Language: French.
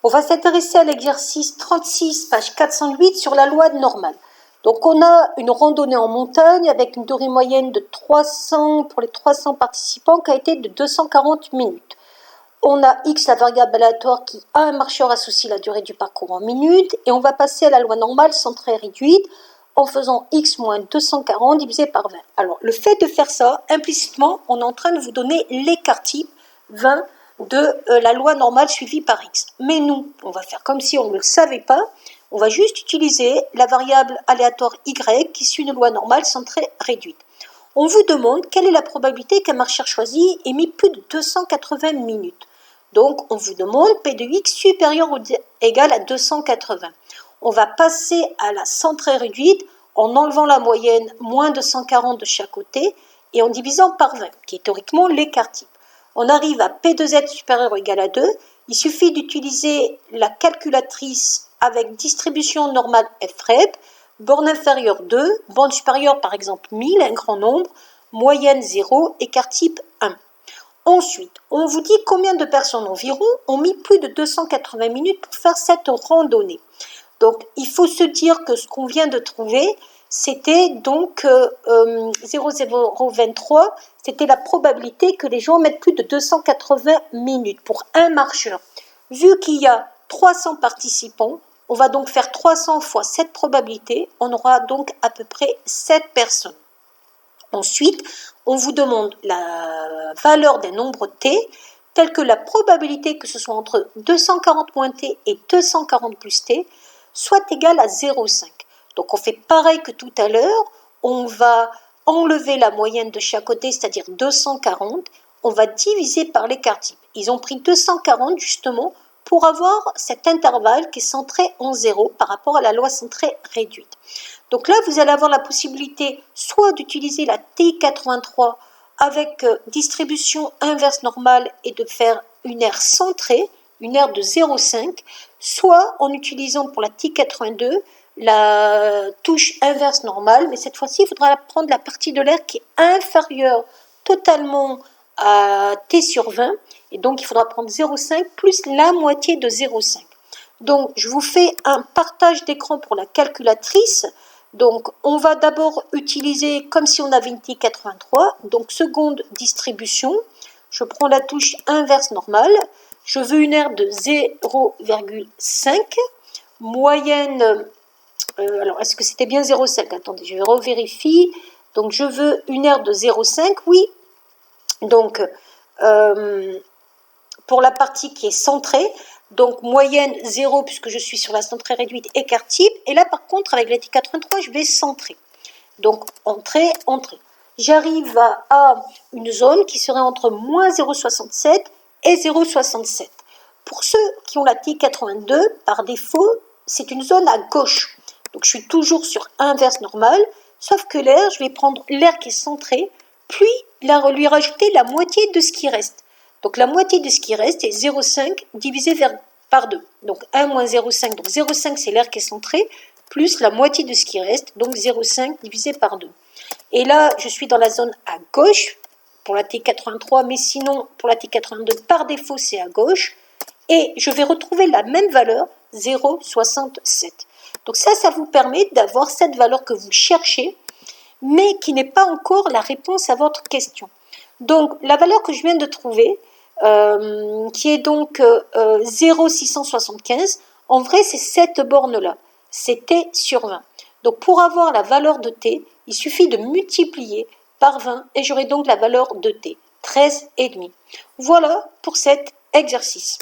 On va s'intéresser à l'exercice 36, page 408 sur la loi normale. Donc on a une randonnée en montagne avec une durée moyenne de 300 pour les 300 participants qui a été de 240 minutes. On a X, la variable aléatoire qui a un marcheur associé la durée du parcours en minutes, et on va passer à la loi normale centrée réduite en faisant X moins 240 divisé par 20. Alors le fait de faire ça, implicitement, on est en train de vous donner l'écart type 20 de la loi normale suivie par X. Mais nous, on va faire comme si on ne le savait pas, on va juste utiliser la variable aléatoire Y qui suit une loi normale centrée réduite. On vous demande quelle est la probabilité qu'un marcheur choisi ait mis plus de 280 minutes. Donc, on vous demande P de X supérieur ou égal à 280. On va passer à la centrée réduite en enlevant la moyenne moins 240 de chaque côté et en divisant par 20, qui est théoriquement l'écart type. On arrive à P de Z supérieur ou égal à 2. Il suffit d'utiliser la calculatrice avec distribution normale FREP, borne inférieure 2, borne supérieure par exemple 1000, un grand nombre, moyenne 0, écart type 1. Ensuite, on vous dit combien de personnes environ ont mis plus de 280 minutes pour faire cette randonnée. Donc, il faut se dire que ce qu'on vient de trouver, c'était donc 0,023, c'était la probabilité que les gens mettent plus de 280 minutes pour un marcheur. Vu qu'il y a 300 participants, on va donc faire 300 fois cette probabilité, on aura donc à peu près 7 personnes. Ensuite, on vous demande la valeur d'un nombre t, tel que la probabilité que ce soit entre 240 moins t et 240 plus t, soit égale à 0,5. Donc on fait pareil que tout à l'heure, on va enlever la moyenne de chaque côté, c'est-à-dire 240, on va diviser par l'écart type. Ils ont pris 240 justement pour avoir cet intervalle qui est centré en 0 par rapport à la loi centrée réduite. Donc là, vous allez avoir la possibilité soit d'utiliser la T83 avec distribution inverse normale et de faire une aire centrée, une aire de 0,5, soit en utilisant pour la T82 la touche inverse normale, mais cette fois-ci, il faudra prendre la partie de l'aire qui est inférieure totalement à T sur 20, et donc il faudra prendre 0,5 plus la moitié de 0,5. Donc je vous fais un partage d'écran pour la calculatrice. Donc on va d'abord utiliser comme si on avait une T83, donc seconde distribution, je prends la touche inverse normale, je veux une aire de 0,5, moyenne, alors est-ce que c'était bien 0,5? Attendez, je vais revérifier. Donc je veux une aire de 0,5, oui. Donc pour la partie qui est centrée, donc moyenne 0 puisque je suis sur la centrée réduite, écart type. Et là par contre avec la T83 je vais centrer. Donc entrée, entrée. J'arrive à une zone qui serait entre moins 0,67 et 0,67. Pour ceux qui ont la T82, par défaut, c'est une zone à gauche. Donc je suis toujours sur inverse normale, sauf que l'air, je vais prendre l'air qui est centré, puis lui rajouter la moitié de ce qui reste. Donc la moitié de ce qui reste est 0,5 divisé par 2. Donc 1 moins 0,5, donc 0,5 c'est l'air qui est centré, plus la moitié de ce qui reste, donc 0,5 divisé par 2. Et là, je suis dans la zone à gauche, pour la T83, mais sinon, pour la T82, par défaut, c'est à gauche. Et je vais retrouver la même valeur, 0,67. Donc ça vous permet d'avoir cette valeur que vous cherchez, mais qui n'est pas encore la réponse à votre question. Donc, la valeur que je viens de trouver, qui est donc 0,675, en vrai, c'est cette borne-là. C'est t sur 20. Donc, pour avoir la valeur de t, il suffit de multiplier par 20 et j'aurai donc la valeur de t, 13,5. Voilà pour cet exercice.